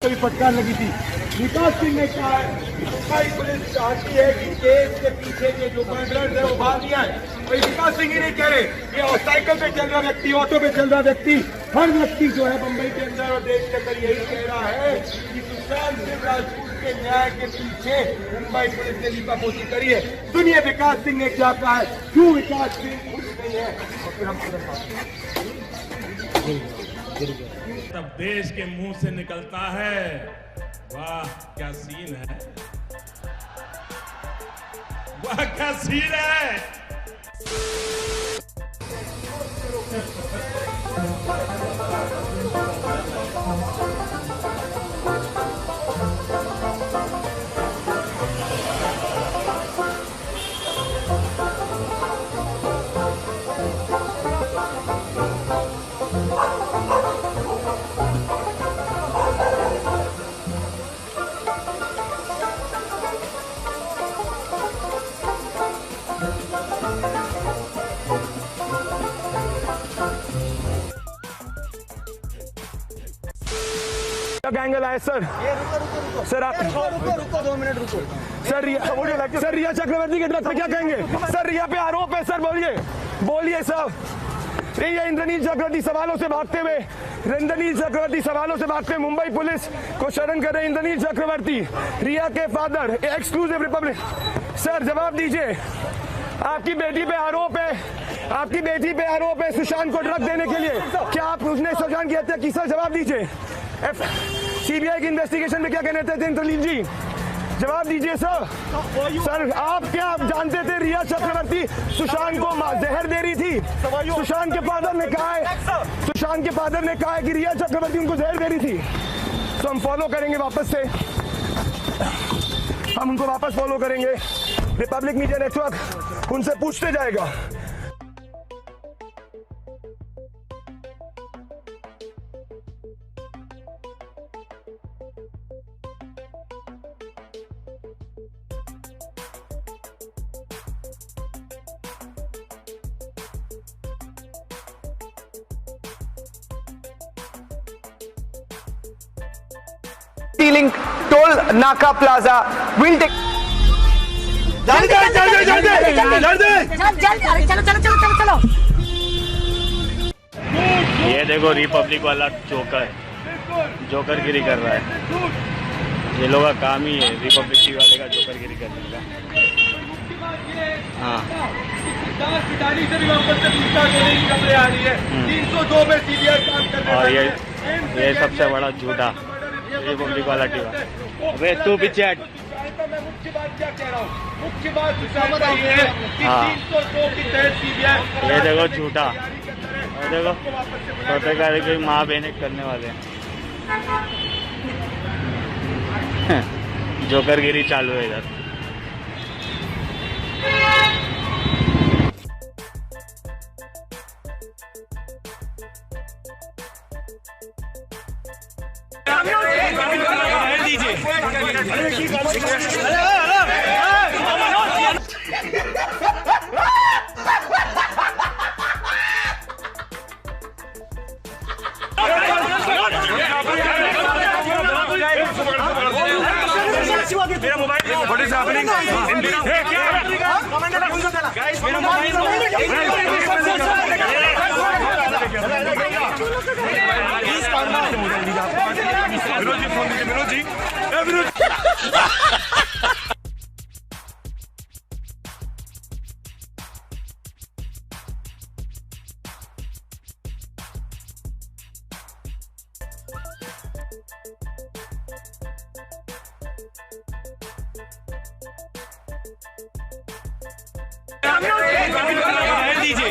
भी फटकार लगी थी। विकास सिंह ने कहा है मुंबई पुलिस चाहती है कि केस के पीछे के जो मर्डरर्स है वो बाहर नहीं आए। वही विकास सिंह ही नहीं कह रहे, ये साइकिल पे चल रहा व्यक्ति, ऑटो पे चल रहा व्यक्ति, हर व्यक्ति जो है मुंबई के अंदर और देश के अंदर यही कह रहा है कि सुशांत सिंह राजपूत के न्याय के पीछे मुंबई पुलिस ने लीपापोती करी है। सुनिए विकास सिंह ने क्या कहा है, क्यों विकास सिंह खुश नहीं है, और फिर हम तब देश के मुंह से निकलता है, वाह क्या सीन है, वाह क्या सीन है। एंगल आए सर, सर आप रुको 2 मिनट रुको सर। रिया चक्रवर्ती के ड्रग पे क्या कहेंगे सर? रिया पे आरोप है सर, बोलिए सर। रिया इंद्रनील चक्रवर्ती सवालों से भागते हुए मुंबई पुलिस को शरण कर रहे इंद्रनील चक्रवर्ती, रिया के फादर, एक्सक्लूसिव रिपब्लिक। सर जवाब दीजिए, आपकी बेटी पे आरोप है सुशांत को ड्रग देने के लिए, क्या आप उसने सुशांत की हत्या की? सर जवाब दीजिए। सीबीआई की इन्वेस्टिगेशन में क्या कहने थे इंद्रनील जी? जवाब दीजिए सर। सर आप क्या जानते थे रिया चक्रवर्ती सुशांत को जहर दे रही थी? सुशांत के फादर ने कहा है कि रिया चक्रवर्ती उनको जहर दे रही थी। तो हम फॉलो करेंगे वापस से, हम उनको वापस फॉलो करेंगे। रिपब्लिक मीडिया नेटवर्क उनसे पूछते जाएगा। Stealing toll Naka Plaza will take. चलो। ये देखो रिपब्लिक वाला जोकरगिरी कर रहा है। ये लोग का काम ही है रिपब्लिक टी वाले का जोकरगिरी करने का। हाँ और ये सबसे बड़ा झूठा रिपब्लिक वाला टीवा। वे तू पीछे हट। मैं मुख्य बात क्या कह रहा हूँ, मुख्य बात ये है कि 302 की तहत सीबीआई। ये देखो झूठा, और देखो पत्रकार की माँ बहने करने वाले हैं। जोकरगिरी चालू है इधर। मेरा मोबाइल व्हाट इज हैपनिंग मेरा मोबाइल विनोद जी फोन कीजिए, विनोद जी। दीजिए